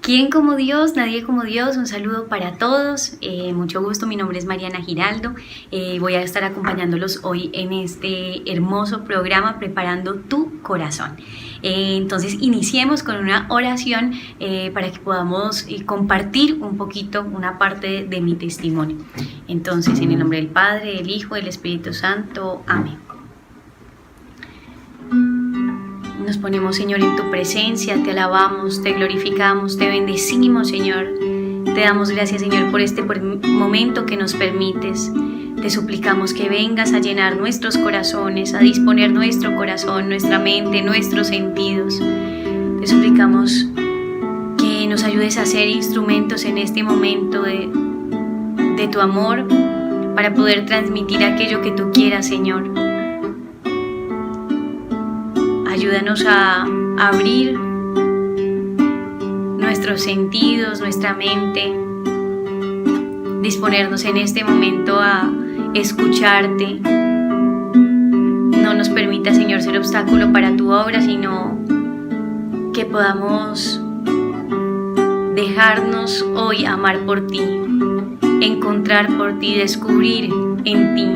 ¿Quién como Dios? Nadie como Dios. Un saludo para todos. Mucho gusto, mi nombre es Mariana Giraldo. Voy a estar acompañándolos hoy en este hermoso programa Preparando tu Corazón. Entonces iniciemos con una oración para que podamos compartir un poquito, una parte de mi testimonio. Entonces, en el nombre del Padre, del Hijo, del Espíritu Santo. Amén. Nos ponemos, Señor, en tu presencia, te alabamos, te glorificamos, te bendecimos, Señor. Te damos gracias, Señor, por este momento que nos permites. Te suplicamos que vengas a llenar nuestros corazones, a disponer nuestro corazón, nuestra mente, nuestros sentidos. Te suplicamos que nos ayudes a ser instrumentos en este momento de tu amor para poder transmitir aquello que tú quieras, Señor. Ayúdanos a abrir nuestros sentidos, nuestra mente, disponernos en este momento a escucharte. No nos permita, Señor, ser obstáculo para tu obra, sino que podamos dejarnos hoy amar por ti, encontrar por ti, descubrir en ti.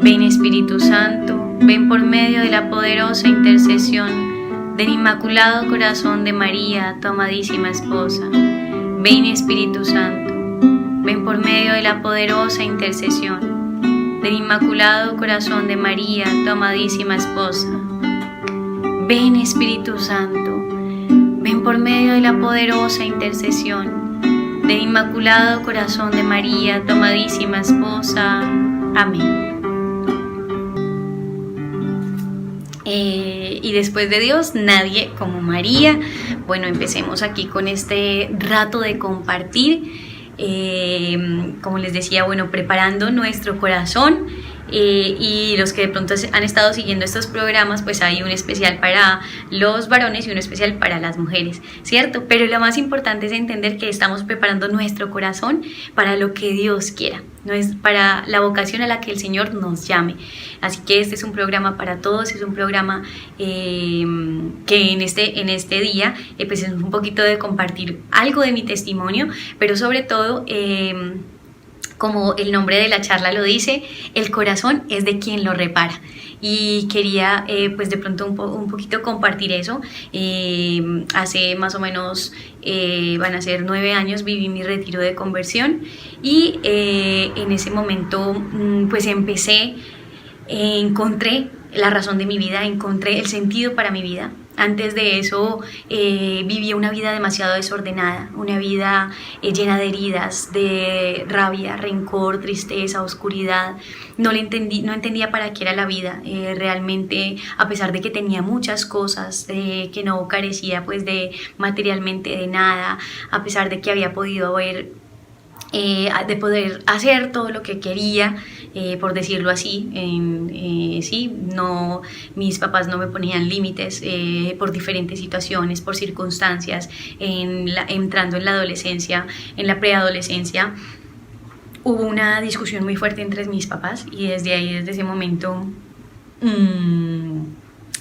Ven, Espíritu Santo. Ven por medio de la poderosa intercesión del Inmaculado Corazón de María, tu amadísima esposa. Ven, Espíritu Santo, ven por medio de la poderosa intercesión del Inmaculado Corazón de María, tu amadísima esposa. Ven, Espíritu Santo, ven por medio de la poderosa intercesión del Inmaculado Corazón de María, tu amadísima esposa. Amén. Y después de Dios, nadie como María. Bueno, empecemos aquí con este rato de compartir. Como les decía, bueno, preparando nuestro corazón. Y los que de pronto han estado siguiendo estos programas, pues hay un especial para los varones y un especial para las mujeres, ¿cierto? Pero lo más importante es entender que estamos preparando nuestro corazón para lo que Dios quiera, no es para la vocación a la que el Señor nos llame. Así que este es un programa para todos, es un programa que en este día pues es un poquito de compartir algo de mi testimonio, pero sobre todo como el nombre de la charla lo dice, el corazón es de quien lo repara. Y quería pues de pronto un poquito compartir eso. Hace más o menos, van a ser 9 años, viví mi retiro de conversión y en ese momento pues encontré la razón de mi vida, encontré el sentido para mi vida. Antes de eso vivía una vida demasiado desordenada, una vida llena de heridas, de rabia, rencor, tristeza, oscuridad. No entendía para qué era la vida. Realmente, a pesar de que tenía muchas cosas, que no carecía pues de materialmente de nada, a pesar de que había podido de poder hacer todo lo que quería, por decirlo así, mis papás no me ponían límites por diferentes situaciones, por circunstancias, entrando en la adolescencia, en la preadolescencia, hubo una discusión muy fuerte entre mis papás y desde ese momento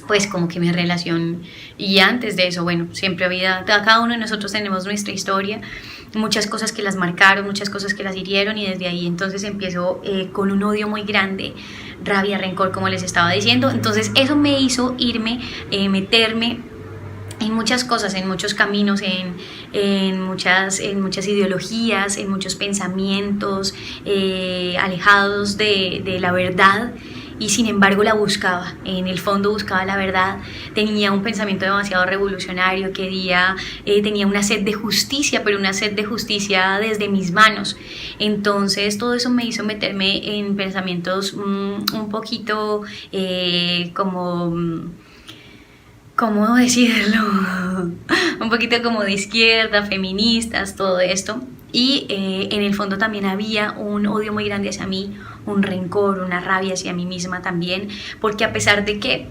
pues como que mi relación, y antes de eso, bueno, siempre cada uno de nosotros tenemos nuestra historia, muchas cosas que las marcaron, muchas cosas que las hirieron, y desde ahí entonces empiezo con un odio muy grande, rabia, rencor, como les estaba diciendo. Entonces eso me hizo meterme en muchas cosas, en muchos caminos, en muchas ideologías, en muchos pensamientos alejados de la verdad. Y sin embargo la buscaba, en el fondo buscaba la verdad, tenía un pensamiento demasiado revolucionario, tenía una sed de justicia, pero una sed de justicia desde mis manos. Entonces todo eso me hizo meterme en pensamientos un poquito ¿cómo decirlo? Un poquito como de izquierda, feministas, todo esto. Y en el fondo también había un odio muy grande hacia mí, un rencor, una rabia hacia mí misma también, porque a pesar de que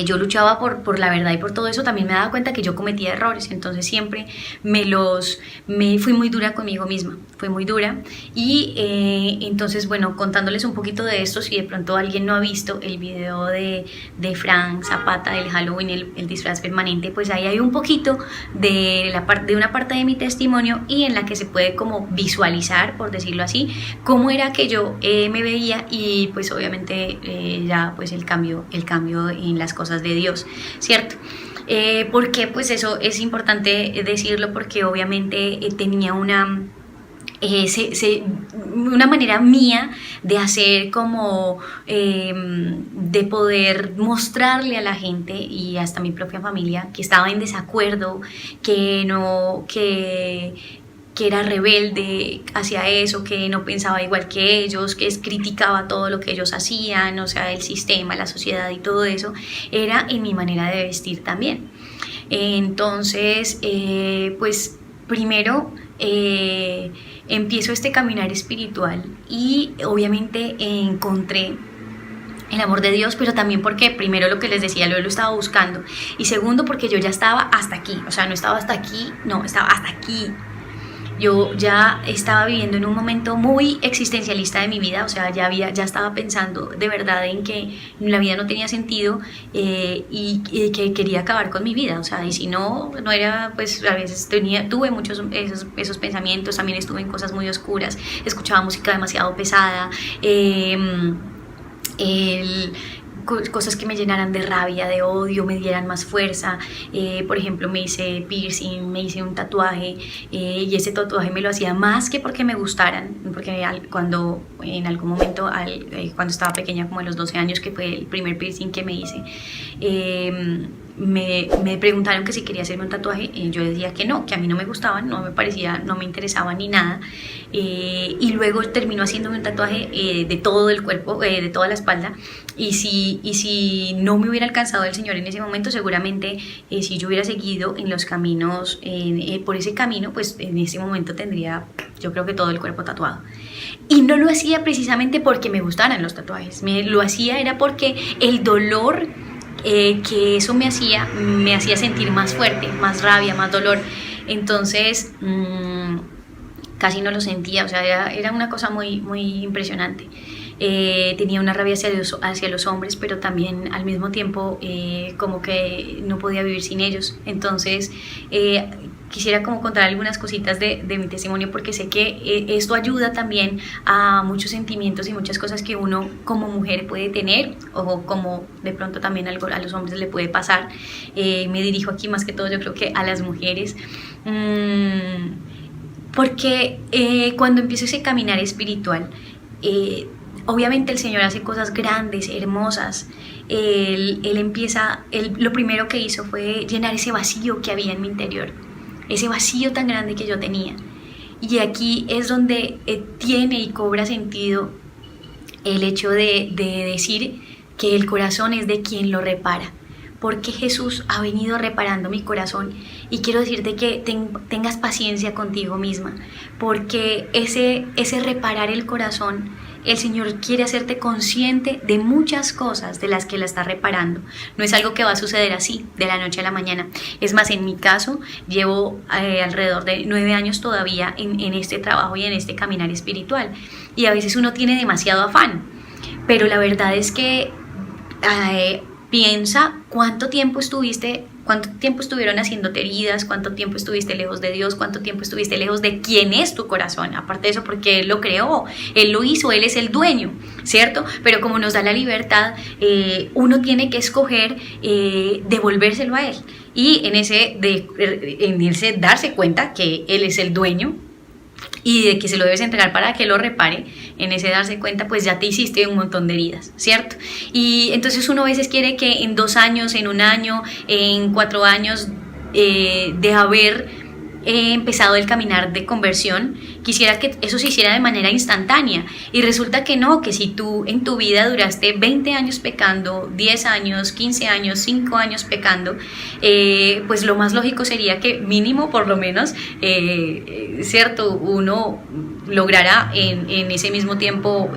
Yo luchaba por la verdad y por todo eso, también me daba cuenta que yo cometía errores, entonces siempre fui muy dura conmigo misma, fui muy dura y entonces bueno, contándoles un poquito de esto, si de pronto alguien no ha visto el video de Frank Zapata del Halloween, el disfraz permanente, pues ahí hay un poquito de una parte de mi testimonio y en la que se puede como visualizar, por decirlo así, cómo era que yo me veía y pues obviamente ya pues el cambio en las cosas de Dios, ¿cierto? Porque pues eso es importante decirlo porque obviamente tenía una manera mía de hacer como de poder mostrarle a la gente y hasta mi propia familia que estaba en desacuerdo, que era rebelde hacia eso, que no pensaba igual que ellos, que criticaba todo lo que ellos hacían, o sea, el sistema, la sociedad y todo eso, era en mi manera de vestir también. Entonces, pues primero empiezo este caminar espiritual y obviamente encontré el amor de Dios, pero también porque primero lo que les decía, lo estaba buscando y segundo porque yo ya estaba hasta aquí, o sea, no estaba hasta aquí, no, estaba hasta aquí. Yo ya estaba viviendo en un momento muy existencialista de mi vida, o sea, ya estaba pensando de verdad en que la vida no tenía sentido y que quería acabar con mi vida, o sea, y si no era, pues a veces tuve muchos esos pensamientos, también estuve en cosas muy oscuras, escuchaba música demasiado pesada, cosas que me llenaran de rabia, de odio, me dieran más fuerza. Por ejemplo, me hice piercing, me hice un tatuaje y ese tatuaje me lo hacía más que porque me gustaran, porque cuando en algún momento, cuando estaba pequeña, como a los 12 años, que fue el primer piercing que me hice, me preguntaron que si quería hacerme un tatuaje y yo decía que no, que a mí no me gustaban, no me parecía, no me interesaba ni nada, y luego terminó haciéndome un tatuaje de todo el cuerpo, de toda la espalda, y si no me hubiera alcanzado el Señor en ese momento, seguramente si yo hubiera seguido en los caminos, por ese camino, pues en ese momento tendría, yo creo que todo el cuerpo tatuado. Y no lo hacía precisamente porque me gustaran los tatuajes, lo hacía era porque el dolor que eso me hacía sentir más fuerte, más rabia, más dolor. Entonces casi no lo sentía, o sea, era una cosa muy, muy impresionante. Tenía una rabia hacia los hombres, pero también al mismo tiempo como que no podía vivir sin ellos. Entonces quisiera como contar algunas cositas de mi testimonio, porque sé que esto ayuda también a muchos sentimientos y muchas cosas que uno como mujer puede tener, o como de pronto también algo a los hombres le puede pasar. Me dirijo aquí más que todo, yo creo que a las mujeres, porque cuando empiezo ese caminar espiritual, obviamente el Señor hace cosas grandes, hermosas. Él empieza, lo primero que hizo fue llenar ese vacío que había en mi interior, ese vacío tan grande que yo tenía. Y aquí es donde tiene y cobra sentido el hecho de decir que el corazón es de quien lo repara, porque Jesús ha venido reparando mi corazón. Y quiero decirte que tengas paciencia contigo misma, porque ese reparar el corazón, el Señor quiere hacerte consciente de muchas cosas de las que la está reparando. No es algo que va a suceder así, de la noche a la mañana. Es más, en mi caso, llevo alrededor de 9 años todavía en este trabajo y en este caminar espiritual. Y a veces uno tiene demasiado afán, pero la verdad es que piensa cuánto tiempo estuvieron haciéndote heridas, cuánto tiempo estuviste lejos de Dios, cuánto tiempo estuviste lejos de quién es tu corazón. Aparte de eso, porque Él lo creó, Él lo hizo, Él es el dueño, ¿cierto? Pero como nos da la libertad, uno tiene que escoger devolvérselo a Él. Y en ese darse cuenta que Él es el dueño y de que se lo debes entregar para que lo repare, en ese darse cuenta, pues ya te hiciste un montón de heridas, ¿cierto? Y entonces uno a veces quiere que en 2 años, en 1 año, en 4 años de haber empezado el caminar de conversión, quisiera que eso se hiciera de manera instantánea, y resulta que no, que si tú en tu vida duraste 20 años pecando, 10 años, 15 años, 5 años pecando, pues lo más lógico sería que mínimo, por lo menos, cierto, uno lograra en ese mismo tiempo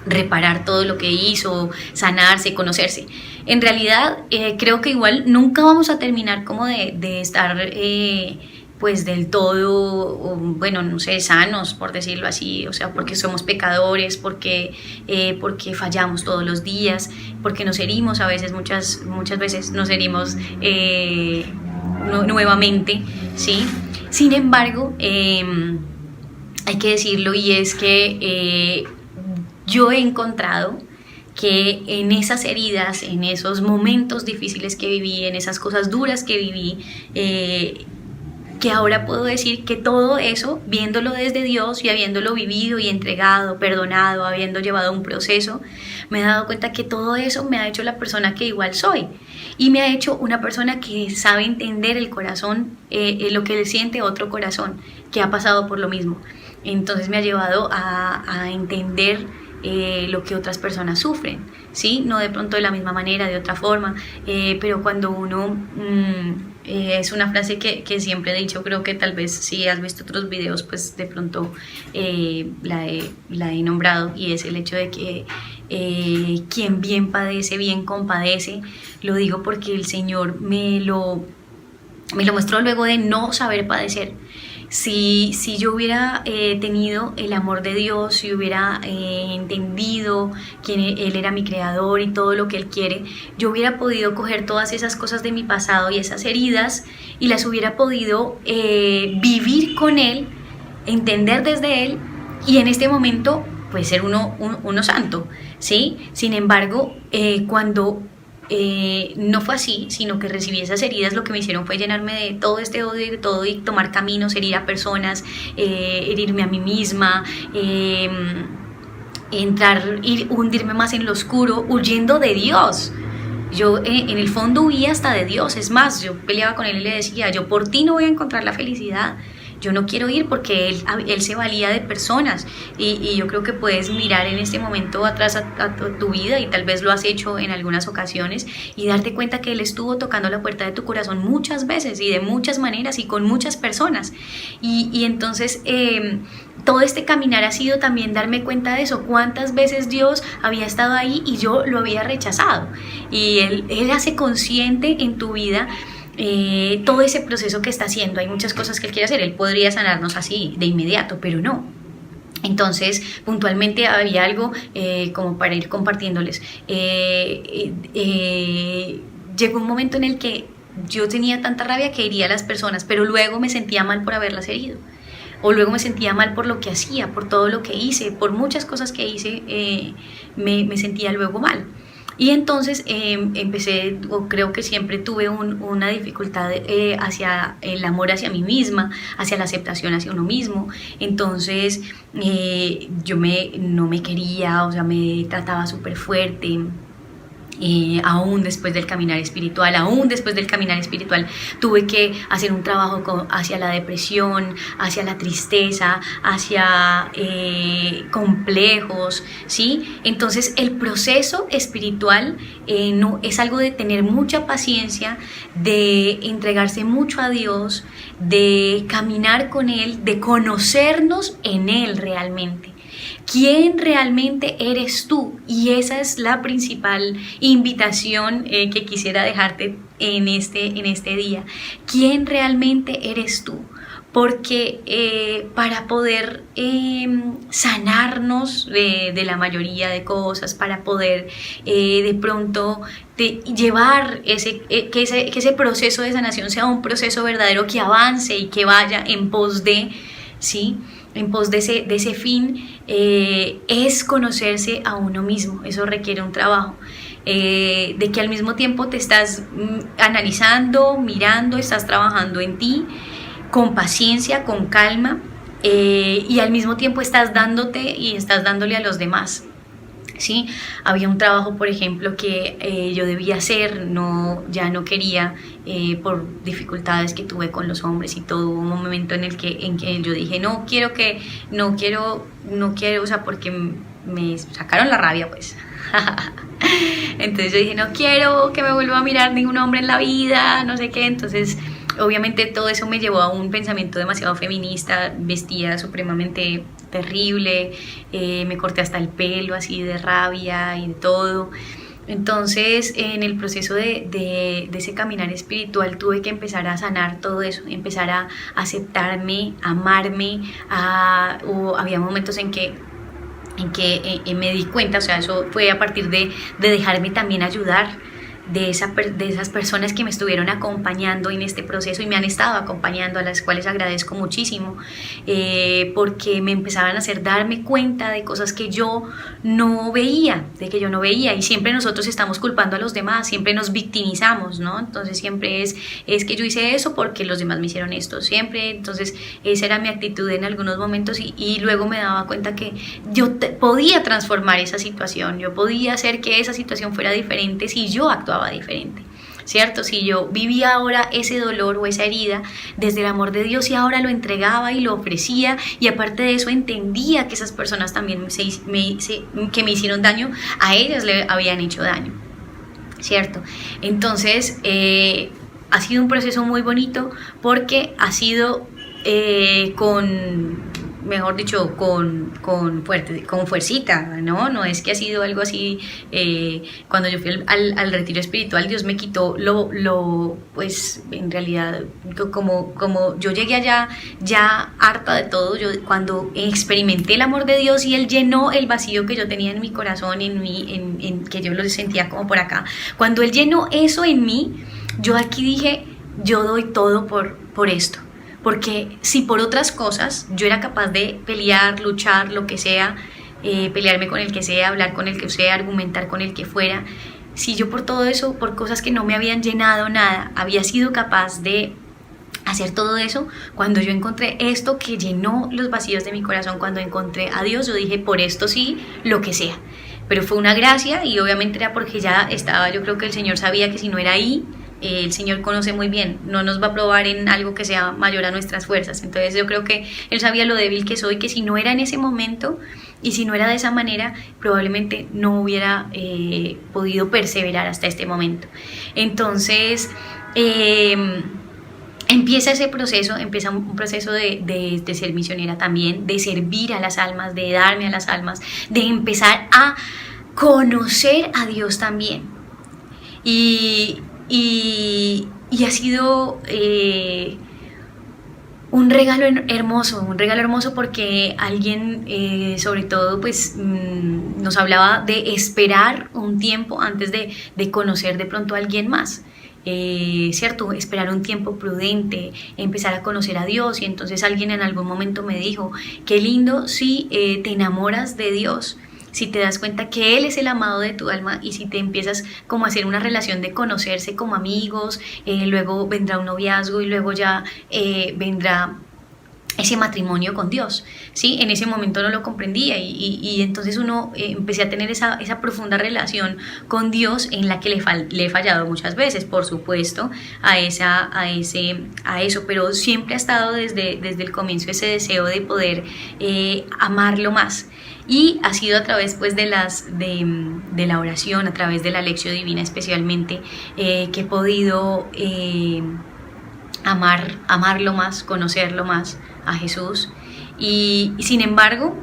reparar todo lo que hizo, sanarse, conocerse. en realidad creo que igual nunca vamos a terminar como de estar pues del todo, bueno, no sé, sanos, por decirlo así, o sea, porque somos pecadores, porque fallamos todos los días, porque nos herimos a veces, muchas veces nos herimos nuevamente, ¿sí? Sin embargo, hay que decirlo, y es que yo he encontrado que en esas heridas, en esos momentos difíciles que viví, en esas cosas duras que viví, que ahora puedo decir que todo eso, viéndolo desde Dios y habiéndolo vivido y entregado, perdonado, habiendo llevado un proceso, me he dado cuenta que todo eso me ha hecho la persona que igual soy, y me ha hecho una persona que sabe entender el corazón, lo que le siente otro corazón que ha pasado por lo mismo. Entonces me ha llevado a entender lo que otras personas sufren, ¿sí? No de pronto de la misma manera, de otra forma, pero cuando uno, es una frase que siempre he dicho, creo que tal vez si has visto otros videos, pues de pronto la he nombrado, y es el hecho de que quien bien padece, bien compadece. Lo digo porque el Señor me lo mostró luego de no saber padecer. Si yo hubiera tenido el amor de Dios, si hubiera entendido que Él era mi creador y todo lo que Él quiere, yo hubiera podido coger todas esas cosas de mi pasado y esas heridas y las hubiera podido vivir con Él, entender desde Él, y en este momento pues ser uno santo, ¿sí? Sin embargo, cuando no fue así, sino que recibí esas heridas, lo que me hicieron fue llenarme de todo este odio y de todo, y tomar caminos, herir a personas, herirme a mí misma, hundirme más en lo oscuro, huyendo de Dios. Yo en el fondo huía hasta de Dios. Es más, yo peleaba con Él y le decía: yo por ti no voy a encontrar la felicidad, yo no quiero ir, porque él se valía de personas, y yo creo que puedes mirar en este momento atrás a tu vida, y tal vez lo has hecho en algunas ocasiones, y darte cuenta que Él estuvo tocando la puerta de tu corazón muchas veces y de muchas maneras y con muchas personas, y entonces todo este caminar ha sido también darme cuenta de eso, cuántas veces Dios había estado ahí y yo lo había rechazado, y Él hace consciente en tu vida todo ese proceso que está haciendo. Hay muchas cosas que Él quiere hacer. Él podría sanarnos así de inmediato, pero no. Entonces, puntualmente había algo como para ir compartiéndoles. Llegó un momento en el que yo tenía tanta rabia que hería a las personas, pero luego me sentía mal por haberlas herido, o luego me sentía mal por lo que hacía, por todo lo que hice, por muchas cosas que hice, me sentía luego mal. Y entonces empecé, o creo que siempre tuve una dificultad hacia el amor hacia mí misma, hacia la aceptación hacia uno mismo. Entonces yo no me quería, o sea, me trataba súper fuerte. Aún después del caminar espiritual, tuve que hacer un trabajo hacia la depresión, hacia la tristeza, hacia complejos, ¿sí? Entonces el proceso espiritual no es algo de tener mucha paciencia, de entregarse mucho a Dios, de caminar con Él, de conocernos en Él realmente. ¿Quién realmente eres tú? Y esa es la principal invitación que quisiera dejarte en este día. ¿Quién realmente eres tú? Porque para poder sanarnos de la mayoría de cosas, para poder de pronto llevar que ese proceso de sanación sea un proceso verdadero, que avance y que vaya en pos de, ¿sí?, en pos de ese fin, es conocerse a uno mismo. Eso requiere un trabajo, de que al mismo tiempo te estás analizando, mirando, estás trabajando en ti con paciencia, con calma, y al mismo tiempo estás dándote y estás dándole a los demás. ¿Sí? Había un trabajo, por ejemplo, que yo debía hacer, ya no quería, por dificultades que tuve con los hombres y todo. Hubo un momento en que yo dije, no quiero, o sea, porque me sacaron la rabia, pues. Entonces yo dije, no quiero que me vuelva a mirar ningún hombre en la vida, no sé qué. Entonces obviamente todo eso me llevó a un pensamiento demasiado feminista, vestía supremamente terrible, me corté hasta el pelo así de rabia y de todo. Entonces, en el proceso de ese caminar espiritual tuve que empezar a sanar todo eso, empezar a aceptarme, a amarme. Había momentos en que me di cuenta, o sea, eso fue a partir de dejarme también ayudar de esas personas que me estuvieron acompañando en este proceso y me han estado acompañando, a las cuales agradezco muchísimo, porque me empezaban a hacer darme cuenta de cosas que yo no veía, y siempre nosotros estamos culpando a los demás, siempre nos victimizamos, ¿no? Entonces siempre es que yo hice eso porque los demás me hicieron esto, siempre. Entonces esa era mi actitud en algunos momentos, y luego me daba cuenta que podía transformar esa situación, yo podía hacer que esa situación fuera diferente si yo actuaba diferente, ¿cierto? Si yo vivía ahora ese dolor o esa herida desde el amor de Dios y ahora lo entregaba y lo ofrecía, y aparte de eso entendía que esas personas también que me hicieron daño, a ellas le habían hecho daño, ¿cierto? Entonces ha sido un proceso muy bonito, porque ha sido mejor dicho, con fuercita, ¿no? No es que ha sido algo así. Cuando yo fui al retiro espiritual, Dios me quitó pues en realidad, como yo llegué allá ya harta de todo, cuando experimenté el amor de Dios y Él llenó el vacío que yo tenía en mi corazón, en que yo lo sentía como por acá, cuando Él llenó eso en mí, yo aquí dije, yo doy todo por esto. Porque si por otras cosas yo era capaz de pelear, luchar, lo que sea, pelearme con el que sea, hablar con el que sea, argumentar con el que fuera, si yo por todo eso, por cosas que no me habían llenado nada, había sido capaz de hacer todo eso, cuando yo encontré esto que llenó los vacíos de mi corazón, cuando encontré a Dios, yo dije, por esto sí, lo que sea. Pero fue una gracia, y obviamente era porque ya estaba, yo creo que el Señor sabía que si no era ahí, el Señor conoce muy bien, no nos va a probar en algo que sea mayor a nuestras fuerzas. Entonces yo creo que Él sabía lo débil que soy, que si no era en ese momento y si no era de esa manera, probablemente no hubiera podido perseverar hasta este momento. Entonces empieza un proceso de ser misionera también, de servir a las almas, de darme a las almas, de empezar a conocer a Dios también. Y ha sido un regalo hermoso, porque alguien, sobre todo, pues nos hablaba de esperar un tiempo antes de conocer de pronto a alguien más. ¿Cierto? Esperar un tiempo prudente, empezar a conocer a Dios. Y entonces alguien en algún momento me dijo, qué lindo si te enamoras de Dios, si te das cuenta que Él es el amado de tu alma, y si te empiezas como a hacer una relación de conocerse como amigos, luego vendrá un noviazgo y luego ya vendrá ese matrimonio con Dios, ¿sí? En ese momento no lo comprendía, y entonces empecé a tener esa profunda relación con Dios, en la que le he fallado muchas veces, por supuesto, a eso, pero siempre ha estado desde el comienzo ese deseo de poder amarlo más. Y ha sido a través pues de la oración, a través de la lección divina especialmente, que he podido amarlo más, conocerlo más a Jesús. Y sin embargo,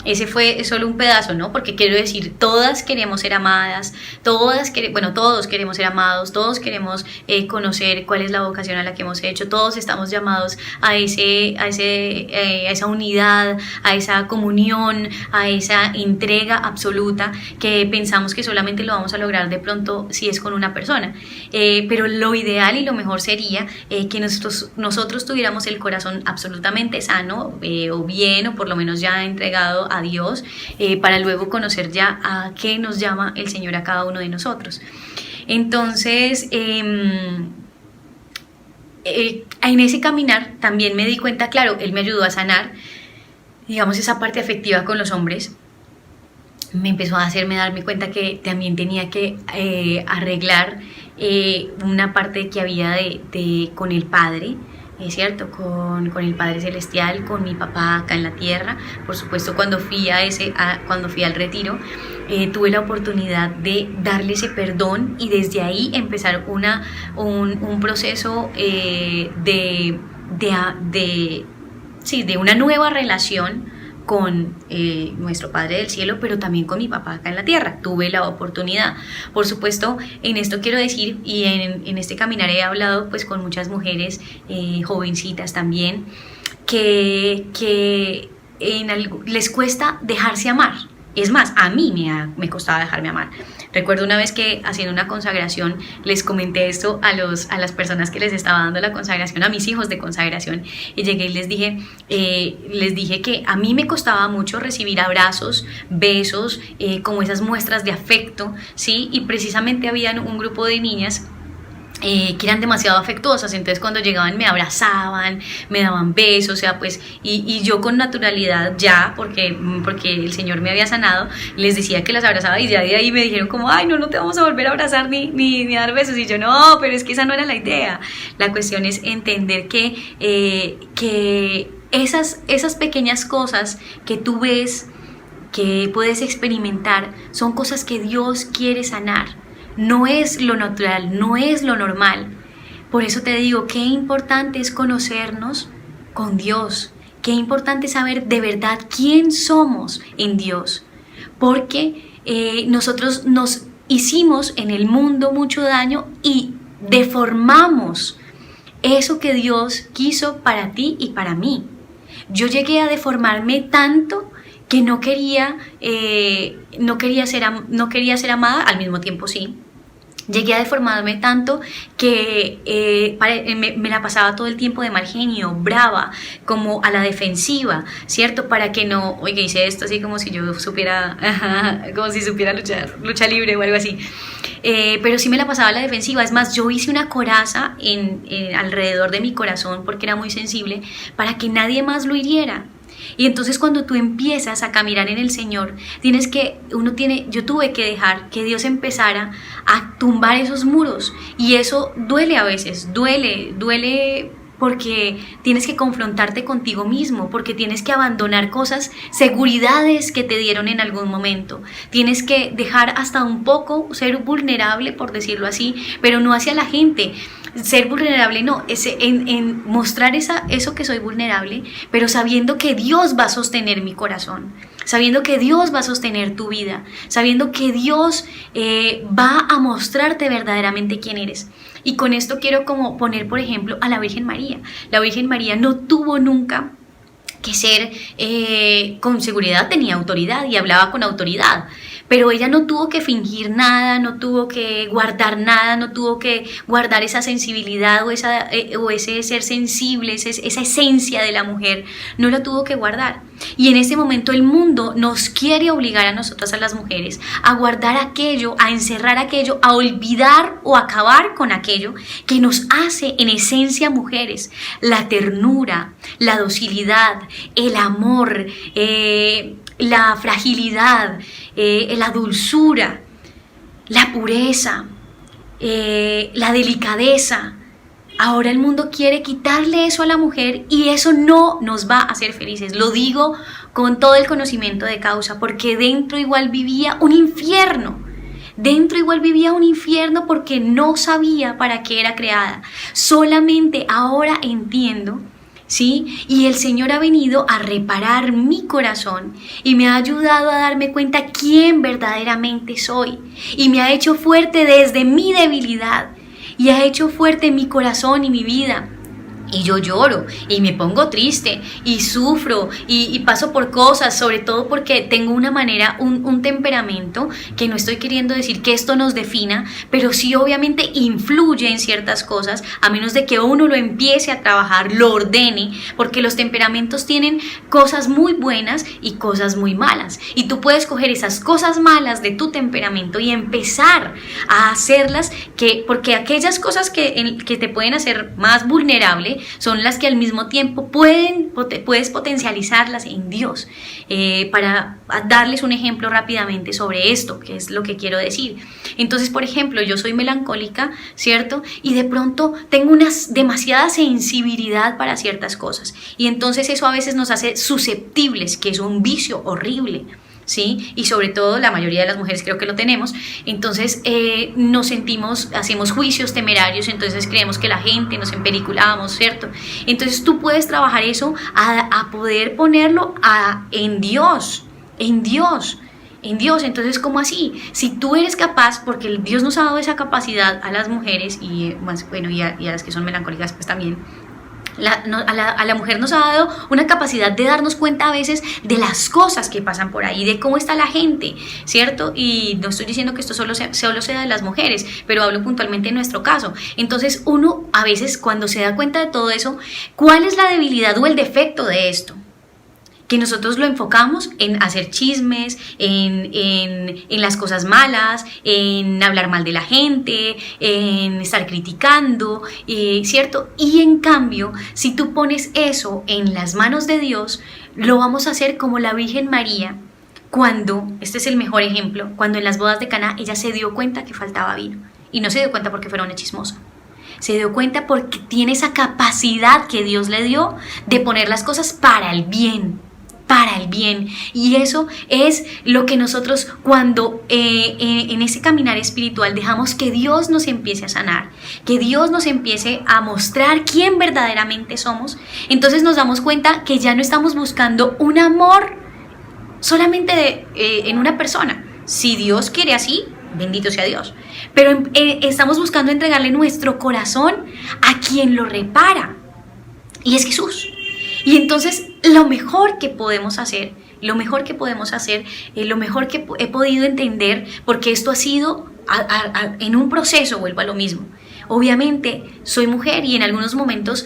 ese fue solo un pedazo, ¿no? Porque quiero decir, todas queremos ser amadas, todos queremos ser amados, todos queremos conocer cuál es la vocación a la que hemos hecho, todos estamos llamados a esa unidad, a esa comunión, a esa entrega absoluta, que pensamos que solamente lo vamos a lograr de pronto si es con una persona. Pero lo ideal y lo mejor sería que nosotros tuviéramos el corazón absolutamente sano, o bien, o por lo menos ya entregado a Dios, para luego conocer ya a qué nos llama el Señor a cada uno de nosotros. Entonces, en ese caminar también me di cuenta, claro, Él me ayudó a sanar, digamos, esa parte afectiva con los hombres. Me empezó a hacerme darme cuenta que también tenía que arreglar una parte que había con el Padre, es cierto, con el Padre Celestial, con mi papá acá en la tierra. Por supuesto, cuando fui al retiro, tuve la oportunidad de darle ese perdón, y desde ahí empezar un proceso de una nueva relación con nuestro Padre del Cielo, pero también con mi papá acá en la tierra. Tuve la oportunidad. Por supuesto, en esto quiero decir, y en este caminar he hablado pues con muchas mujeres, jovencitas también, que les cuesta dejarse amar. Es más, a mí me costaba dejarme amar. Recuerdo una vez que haciendo una consagración les comenté esto a las personas que les estaba dando la consagración, a mis hijos de consagración, y llegué y les dije que a mí me costaba mucho recibir abrazos, besos, como esas muestras de afecto, ¿sí? Y precisamente había un grupo de niñas que eran demasiado afectuosas, entonces cuando llegaban me abrazaban, me daban besos, o sea, pues, y yo con naturalidad ya, porque el Señor me había sanado, les decía que las abrazaba, y ya de ahí me dijeron como, ay, no te vamos a volver a abrazar ni dar besos, y yo, no, pero es que esa no era la idea. La cuestión es entender que esas pequeñas cosas que tú ves, que puedes experimentar, son cosas que Dios quiere sanar. No es lo natural, no es lo normal. Por eso te digo, qué importante es conocernos con Dios. Qué importante saber de verdad quién somos en Dios. Porque nosotros nos hicimos en el mundo mucho daño y deformamos eso que Dios quiso para ti y para mí. Yo llegué a deformarme tanto que no quería ser amada, al mismo tiempo sí. Llegué a deformarme tanto que me la pasaba todo el tiempo de mal genio, brava, como a la defensiva, ¿cierto? Para que no, oiga, hice esto así como si yo supiera, como si supiera lucha libre o algo así. Pero sí me la pasaba a la defensiva. Es más, yo hice una coraza alrededor de mi corazón porque era muy sensible para que nadie más lo hiriera. Y entonces cuando tú empiezas a caminar en el Señor, yo tuve que dejar que Dios empezara a tumbar esos muros, y eso duele a veces, duele porque tienes que confrontarte contigo mismo, porque tienes que abandonar cosas, seguridades que te dieron en algún momento. Tienes que dejar hasta un poco ser vulnerable, por decirlo así, pero no hacia la gente. Ser vulnerable no, es en mostrar eso que soy vulnerable, pero sabiendo que Dios va a sostener mi corazón, sabiendo que Dios va a sostener tu vida, sabiendo que Dios va a mostrarte verdaderamente quién eres. Y con esto quiero como poner, por ejemplo, a la Virgen María. La Virgen María no tuvo nunca que ser, con seguridad tenía autoridad y hablaba con autoridad, pero ella no tuvo que fingir nada, no tuvo que guardar nada, no tuvo que guardar esa sensibilidad o ese ser sensible, esa esencia de la mujer, no la tuvo que guardar. Y en este momento el mundo nos quiere obligar a nosotras, a las mujeres, a guardar aquello, a encerrar aquello, a olvidar o acabar con aquello que nos hace en esencia mujeres: la ternura, la docilidad, el amor, la fragilidad, la dulzura, la pureza, la delicadeza. Ahora el mundo quiere quitarle eso a la mujer y eso no nos va a hacer felices. Lo digo con todo el conocimiento de causa, porque dentro igual vivía un infierno. Dentro igual vivía un infierno porque no sabía para qué era creada. Solamente ahora entiendo, ¿sí? Y el Señor ha venido a reparar mi corazón y me ha ayudado a darme cuenta quién verdaderamente soy. Y me ha hecho fuerte desde mi debilidad. Y ha hecho fuerte mi corazón y mi vida. Y yo lloro y me pongo triste y sufro y paso por cosas, sobre todo porque tengo una manera, un temperamento, que no estoy queriendo decir que esto nos defina, pero sí obviamente influye en ciertas cosas, a menos de que uno lo empiece a trabajar, lo ordene, porque los temperamentos tienen cosas muy buenas y cosas muy malas. Y tú puedes coger esas cosas malas de tu temperamento y empezar a hacerlas, porque aquellas cosas que te pueden hacer más vulnerable son las que al mismo tiempo puedes potencializarlas en Dios. Para darles un ejemplo rápidamente sobre esto, que es lo que quiero decir. Entonces, por ejemplo, yo soy melancólica, ¿cierto? Y de pronto tengo una demasiada sensibilidad para ciertas cosas. Y entonces eso a veces nos hace susceptibles, que es un vicio horrible. ¿sí? Y sobre todo la mayoría de las mujeres creo que lo tenemos. Entonces nos sentimos, hacemos juicios temerarios, entonces creemos que la gente, nos empeliculamos, ¿cierto? Entonces tú puedes trabajar eso a poder ponerlo en Dios, en Dios. En Dios. Entonces, ¿cómo así? Si tú eres capaz, porque Dios nos ha dado esa capacidad a las mujeres y, bueno, y a las que son melancólicas pues también, a la mujer nos ha dado una capacidad de darnos cuenta a veces de las cosas que pasan por ahí, de cómo está la gente, ¿cierto? Y no estoy diciendo que esto solo sea de las mujeres, pero hablo puntualmente en nuestro caso. Entonces uno a veces cuando se da cuenta de todo eso, ¿cuál es la debilidad o el defecto de esto? Que nosotros lo enfocamos en hacer chismes, en las cosas malas, en hablar mal de la gente, en estar criticando, ¿cierto? Y en cambio, si tú pones eso en las manos de Dios, lo vamos a hacer como la Virgen María, cuando, este es el mejor ejemplo, cuando en las bodas de Caná ella se dio cuenta que faltaba vino. Y no se dio cuenta porque fuera una chismosa. Se dio cuenta porque tiene esa capacidad que Dios le dio de poner las cosas para el bien. Para el bien. Y eso es lo que nosotros cuando en ese caminar espiritual dejamos que Dios nos empiece a sanar, que Dios nos empiece a mostrar quién verdaderamente somos, entonces nos damos cuenta que ya no estamos buscando un amor solamente en una persona. Si Dios quiere así, bendito sea Dios, pero estamos buscando entregarle nuestro corazón a quien lo repara, y es Jesús. Y entonces lo mejor que podemos hacer, lo mejor que he podido entender, porque esto ha sido en un proceso, vuelvo a lo mismo. Obviamente soy mujer y en algunos momentos,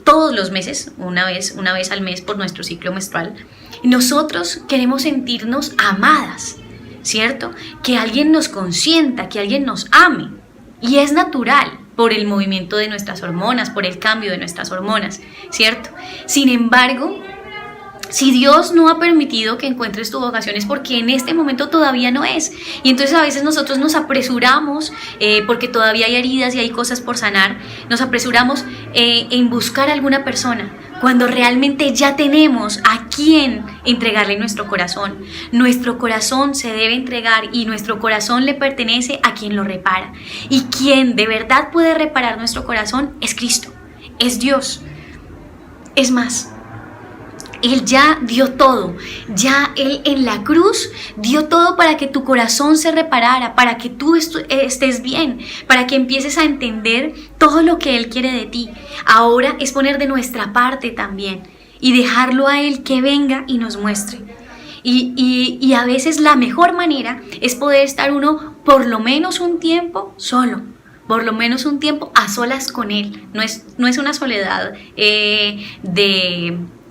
todos los meses, una vez al mes por nuestro ciclo menstrual, nosotros queremos sentirnos amadas, ¿cierto? Que alguien nos consienta, que alguien nos ame. Y es natural por el movimiento de nuestras hormonas, por el cambio de nuestras hormonas, ¿cierto? Sin embargo, si Dios no ha permitido que encuentres tu vocación es porque en este momento todavía no es. Y entonces a veces nosotros nos apresuramos, porque todavía hay heridas y hay cosas por sanar, nos apresuramos en buscar a alguna persona, cuando realmente ya tenemos a quién entregarle nuestro corazón. Nuestro corazón se debe entregar y nuestro corazón le pertenece a quien lo repara. Y quien de verdad puede reparar nuestro corazón es Cristo, es Dios. Es más, Él ya dio todo, ya Él en la cruz dio todo para que tu corazón se reparara, para que tú estés bien, para que empieces a entender todo lo que Él quiere de ti. Ahora es poner de nuestra parte también y dejarlo a Él que venga y nos muestre. Y a veces la mejor manera es poder estar uno por lo menos un tiempo solo. Por lo menos un tiempo a solas con Él. No es una soledad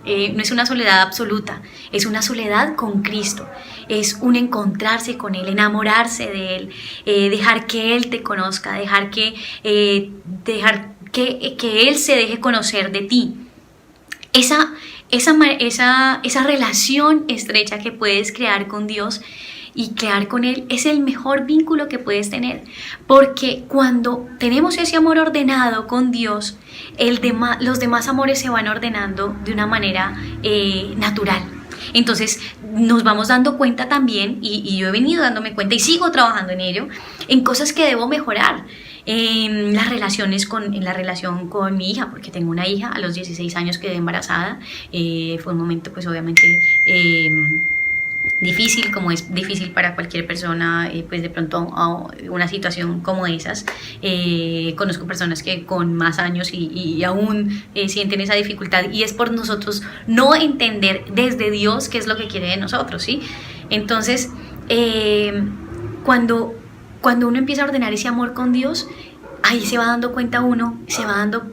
no es una soledad absoluta, es una soledad con Cristo, es un encontrarse con Él, enamorarse de Él, dejar que Él te conozca, dejar que Él se deje conocer de ti. Esa relación estrecha que puedes crear con Dios y crear con Él es el mejor vínculo que puedes tener, porque cuando tenemos ese amor ordenado con Dios, los demás amores se van ordenando de una manera natural. Entonces nos vamos dando cuenta también, y yo he venido dándome cuenta y sigo trabajando en ello, en cosas que debo mejorar. En la relación con mi hija, porque tengo una hija, a los 16 años quedé embarazada. Fue un momento pues obviamente difícil, como es difícil para cualquier persona, pues de pronto una situación como esas. Conozco personas que con más años y aún sienten esa dificultad, y es por nosotros no entender desde Dios qué es lo que quiere de nosotros, ¿sí? Entonces, cuando uno empieza a ordenar ese amor con Dios, ahí se va dando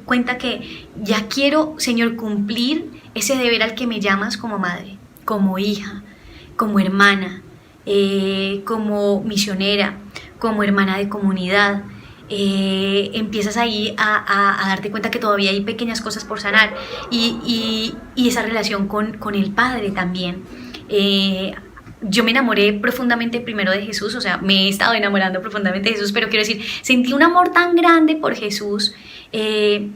cuenta que ya quiero, Señor, cumplir ese deber al que me llamas como madre, como hija, como hermana, como misionera, como hermana de comunidad. Empiezas ahí a darte cuenta que todavía hay pequeñas cosas por sanar, y esa relación con el Padre también. Yo me enamoré profundamente primero de Jesús, o sea, me he estado enamorando profundamente de Jesús, pero quiero decir, sentí un amor tan grande por Jesús, que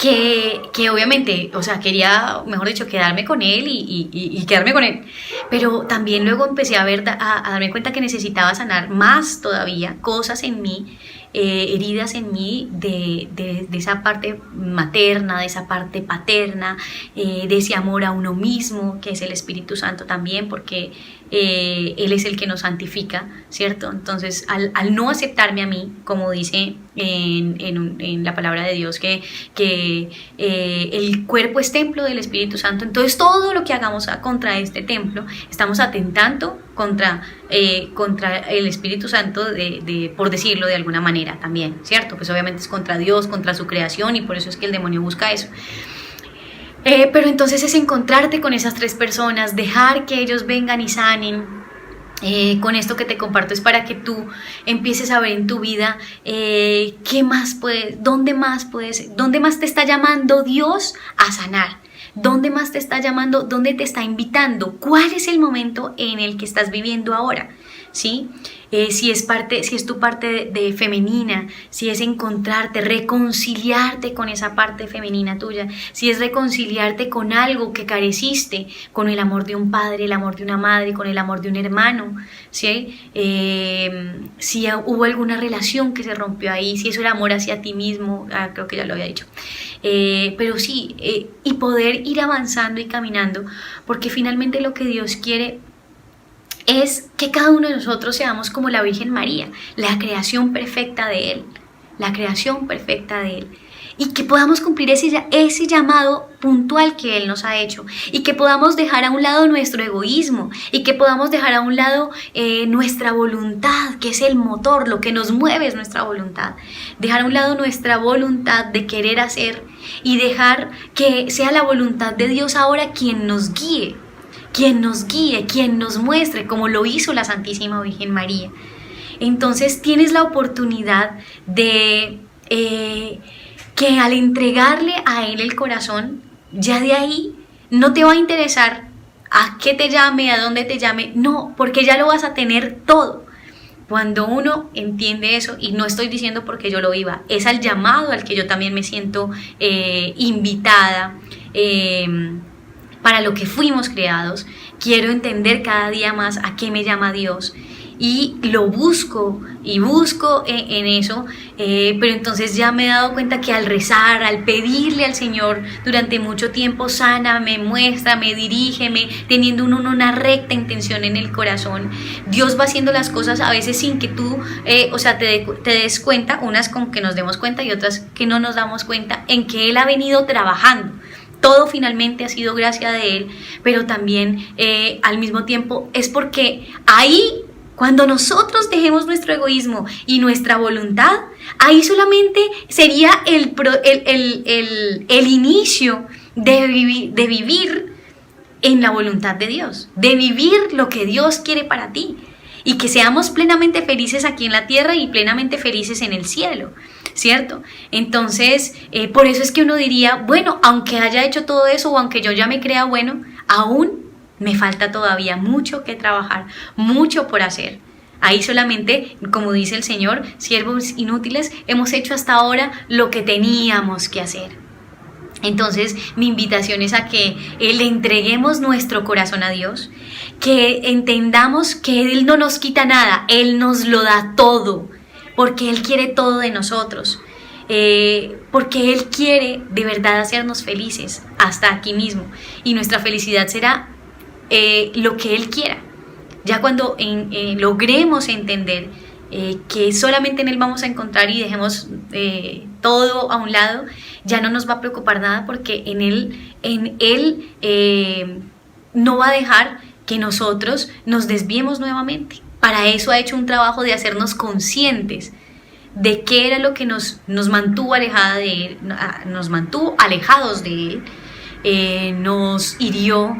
que obviamente, o sea, quería, mejor dicho, quedarme con él y quedarme con él. Pero también luego empecé a darme cuenta que necesitaba sanar más todavía cosas en mí, heridas en mí de esa parte materna, de esa parte paterna, de ese amor a uno mismo, que es el Espíritu Santo también, porque Él es el que nos santifica, ¿cierto? Entonces, al no aceptarme a mí, como dice en la palabra de Dios, que el cuerpo es templo del Espíritu Santo, entonces todo lo que hagamos contra este templo, estamos atentando contra el Espíritu Santo, por decirlo de alguna manera también, ¿cierto? Pues obviamente es contra Dios, contra su creación, y por eso es que el demonio busca eso. Pero entonces es encontrarte con esas tres personas, dejar que ellos vengan y sanen. Con esto que te comparto es para que tú empieces a ver en tu vida qué más puedes, dónde más te está llamando Dios a sanar, dónde más te está llamando, dónde te está invitando, cuál es el momento en el que estás viviendo ahora, ¿sí? Si es tu parte de femenina, si es encontrarte, reconciliarte con esa parte femenina tuya, si es reconciliarte con algo que careciste, con el amor de un padre, el amor de una madre, con el amor de un hermano, ¿sí? Si hubo alguna relación que se rompió ahí, si es el amor hacia ti mismo, creo que ya lo había dicho, pero sí, y poder ir avanzando y caminando, porque finalmente lo que Dios quiere es que cada uno de nosotros seamos como la Virgen María, la creación perfecta de Él, y que podamos cumplir ese llamado puntual que Él nos ha hecho, y que podamos dejar a un lado nuestro egoísmo, y que podamos dejar a un lado nuestra voluntad, que es el motor, lo que nos mueve es nuestra voluntad, dejar a un lado nuestra voluntad de querer hacer, y dejar que sea la voluntad de Dios ahora quien nos guíe, quien nos muestre, como lo hizo la Santísima Virgen María. Entonces tienes la oportunidad de que al entregarle a Él el corazón, ya de ahí no te va a interesar a qué te llame, a dónde te llame, no, porque ya lo vas a tener todo. Cuando uno entiende eso, y no estoy diciendo porque yo lo viva, es al llamado al que yo también me siento invitada, para lo que fuimos creados. Quiero entender cada día más a qué me llama Dios, y lo busco en eso, pero entonces ya me he dado cuenta que al rezar, al pedirle al Señor durante mucho tiempo, sáname, muéstrame, dirígeme, teniendo una recta intención en el corazón, Dios va haciendo las cosas a veces sin que tú te des cuenta, unas con que nos demos cuenta y otras que no nos damos cuenta, en que Él ha venido trabajando. Todo finalmente ha sido gracia de Él, pero también al mismo tiempo es porque ahí, cuando nosotros dejemos nuestro egoísmo y nuestra voluntad, ahí solamente sería el inicio de vivir en la voluntad de Dios, de vivir lo que Dios quiere para ti, y que seamos plenamente felices aquí en la tierra y plenamente felices en el cielo, ¿cierto? Entonces, por eso es que uno diría, bueno, aunque haya hecho todo eso, o aunque yo ya me crea bueno, aún me falta todavía mucho que trabajar, mucho por hacer. Ahí solamente, como dice el Señor, siervos inútiles, hemos hecho hasta ahora lo que teníamos que hacer. Entonces, mi invitación es a que le entreguemos nuestro corazón a Dios, que entendamos que Él no nos quita nada, Él nos lo da todo, porque Él quiere todo de nosotros, porque Él quiere de verdad hacernos felices hasta aquí mismo, y nuestra felicidad será lo que Él quiera. Ya cuando logremos entender que solamente en Él vamos a encontrar, y dejemos todo a un lado, ya no nos va a preocupar nada, porque en Él no va a dejar que nosotros nos desviemos nuevamente. Para eso ha hecho un trabajo de hacernos conscientes de qué era lo que nos mantuvo alejada de Él, nos mantuvo alejados de Él, nos hirió,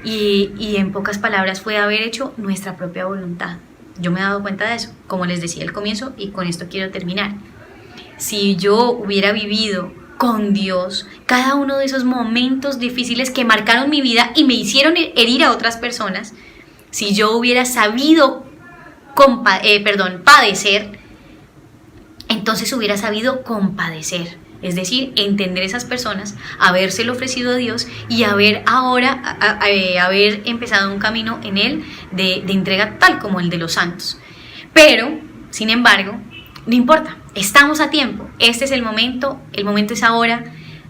y en pocas palabras fue haber hecho nuestra propia voluntad. Yo me he dado cuenta de eso, como les decía al comienzo, y con esto quiero terminar. Si yo hubiera vivido con Dios cada uno de esos momentos difíciles que marcaron mi vida y me hicieron herir a otras personas, si yo hubiera sabido padecer, entonces hubiera sabido compadecer Es decir, entender esas personas, habérselo ofrecido a Dios y haber empezado un camino en Él de entrega tal como el de los santos. Pero, sin embargo, no importa, estamos a tiempo, este es el momento es ahora.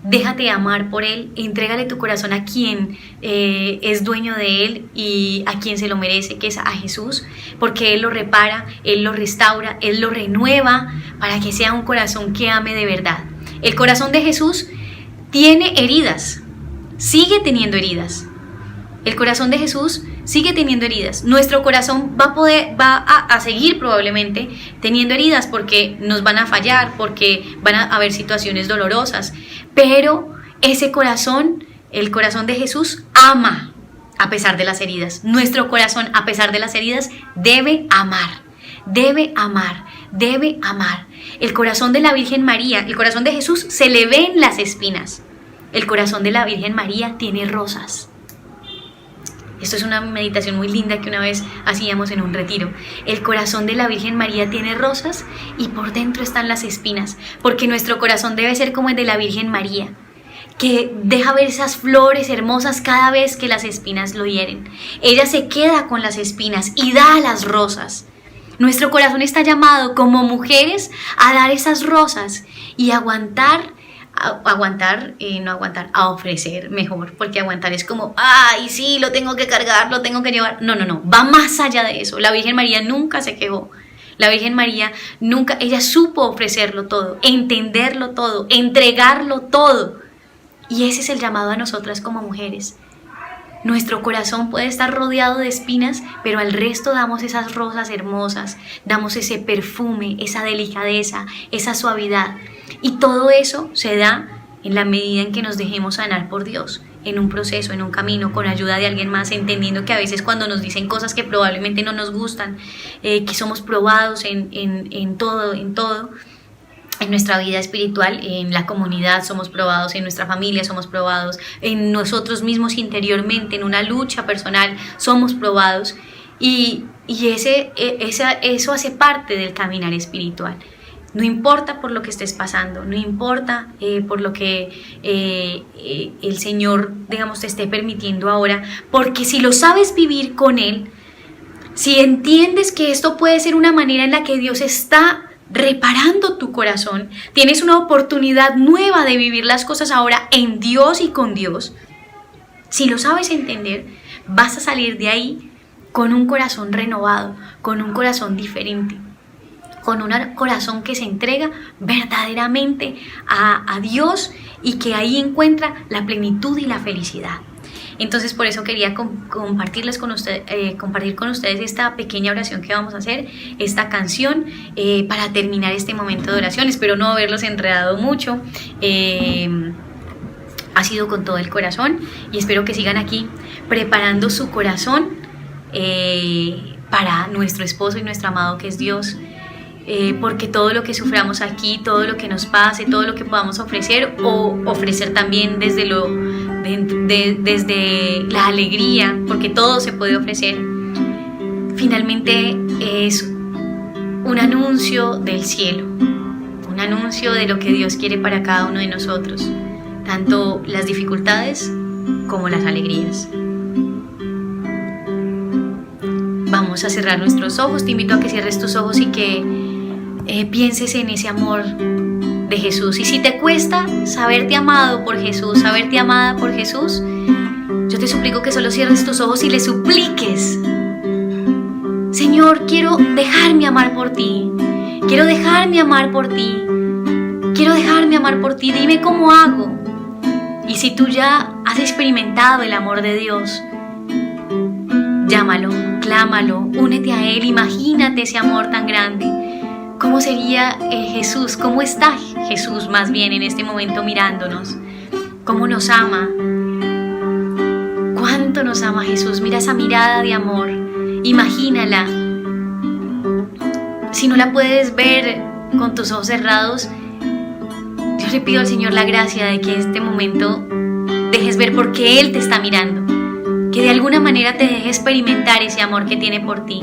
Déjate amar por Él, entrégale tu corazón a quien es dueño de Él y a quien se lo merece, que es a Jesús, porque Él lo repara, Él lo restaura, Él lo renueva para que sea un corazón que ame de verdad. El corazón de Jesús tiene heridas, sigue teniendo heridas. El corazón de Jesús sigue teniendo heridas. Nuestro corazón va a seguir probablemente teniendo heridas porque nos van a fallar, porque van a haber situaciones dolorosas. Pero ese corazón, el corazón de Jesús, ama a pesar de las heridas. Nuestro corazón, a pesar de las heridas, debe amar, debe amar, debe amar. El corazón de la Virgen María, el corazón de Jesús se le ven las espinas. El corazón de la Virgen María tiene rosas. Esto es una meditación muy linda que una vez hacíamos en un retiro. El corazón de la Virgen María tiene rosas y por dentro están las espinas, porque nuestro corazón debe ser como el de la Virgen María, que deja ver esas flores hermosas cada vez que las espinas lo hieren. Ella se queda con las espinas y da las rosas. Nuestro corazón está llamado como mujeres a dar esas rosas y a ofrecer mejor, porque aguantar es como, ay, sí, lo tengo que cargar, lo tengo que llevar. No, va más allá de eso. La Virgen María nunca se quejó. La Virgen María nunca, ella supo ofrecerlo todo, entenderlo todo, entregarlo todo. Y ese es el llamado a nosotras como mujeres. Nuestro corazón puede estar rodeado de espinas, pero al resto damos esas rosas hermosas, damos ese perfume, esa delicadeza, esa suavidad. Y todo eso se da en la medida en que nos dejemos sanar por Dios, en un proceso, en un camino, con ayuda de alguien más, entendiendo que a veces cuando nos dicen cosas que probablemente no nos gustan, que somos probados en todo, en nuestra vida espiritual, en la comunidad somos probados, en nuestra familia somos probados, en nosotros mismos interiormente, en una lucha personal somos probados y eso hace parte del caminar espiritual. No importa por lo que estés pasando, no importa por lo que el Señor, digamos, te esté permitiendo ahora, porque si lo sabes vivir con Él, si entiendes que esto puede ser una manera en la que Dios está reparando tu corazón, tienes una oportunidad nueva de vivir las cosas ahora en Dios y con Dios. Si lo sabes entender, vas a salir de ahí con un corazón renovado, con un corazón diferente, con un corazón que se entrega verdaderamente a Dios y que ahí encuentra la plenitud y la felicidad. Entonces por eso quería compartir con ustedes esta pequeña oración que vamos a hacer, esta canción, para terminar este momento de oración. Espero no haberlos enredado mucho, ha sido con todo el corazón y espero que sigan aquí preparando su corazón para nuestro esposo y nuestro amado que es Dios. Porque todo lo que suframos aquí, todo lo que nos pase, todo lo que podamos ofrecer o ofrecer también desde la alegría, porque todo se puede ofrecer, finalmente es un anuncio del cielo, un anuncio de lo que Dios quiere para cada uno de nosotros, tanto las dificultades como las alegrías. Vamos a cerrar nuestros ojos. Te invito a que cierres tus ojos y que pienses en ese amor de Jesús. Y si te cuesta saberte amado por Jesús, saberte amada por Jesús, yo te suplico que solo cierres tus ojos y le supliques: Señor, quiero dejarme amar por ti, quiero dejarme amar por ti, quiero dejarme amar por ti, dime cómo hago. Y si tú ya has experimentado el amor de Dios, llámalo, clámalo, únete a Él, imagínate ese amor tan grande. ¿Cómo sería Jesús? ¿Cómo está Jesús más bien en este momento mirándonos? ¿Cómo nos ama? ¿Cuánto nos ama Jesús? Mira esa mirada de amor, imagínala. Si no la puedes ver con tus ojos cerrados, yo le pido al Señor la gracia de que en este momento dejes ver por qué Él te está mirando, que de alguna manera te deje experimentar ese amor que tiene por ti.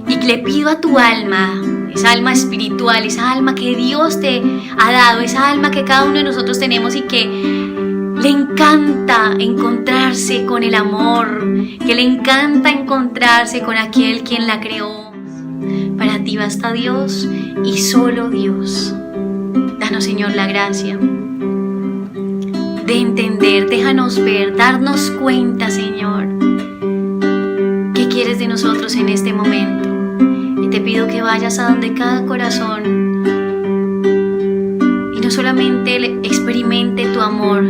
Y le pido a tu alma, esa alma espiritual, esa alma que Dios te ha dado, esa alma que cada uno de nosotros tenemos y que le encanta encontrarse con el amor, que le encanta encontrarse con aquel quien la creó. Para ti basta Dios y solo Dios. Danos, Señor, la gracia de entender, déjanos ver, darnos cuenta, Señor, qué quieres de nosotros en este momento. Y te pido que vayas a donde cada corazón y no solamente experimente tu amor,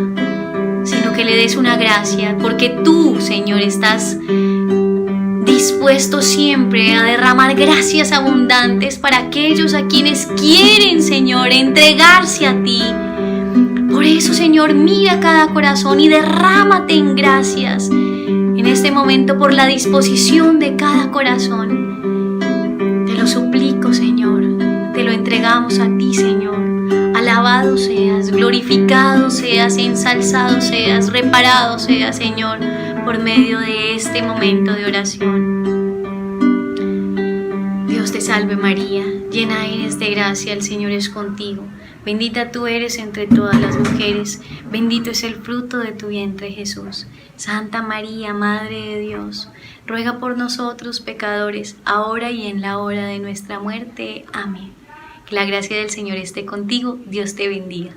sino que le des una gracia, porque tú, Señor, estás dispuesto siempre a derramar gracias abundantes para aquellos a quienes quieren, Señor, entregarse a ti. Por eso, Señor, mira cada corazón y derrámate en gracias en este momento por la disposición de cada corazón. Te lo suplico, Señor, te lo entregamos a ti, Señor. Alabado seas, glorificado seas, ensalzado seas, reparado seas, Señor, por medio de este momento de oración. Dios te salve María, llena eres de gracia, el Señor es contigo. Bendita tú eres entre todas las mujeres, bendito es el fruto de tu vientre Jesús. Santa María, Madre de Dios, ruega por nosotros pecadores, ahora y en la hora de nuestra muerte. Amén. Que la gracia del Señor esté contigo, Dios te bendiga.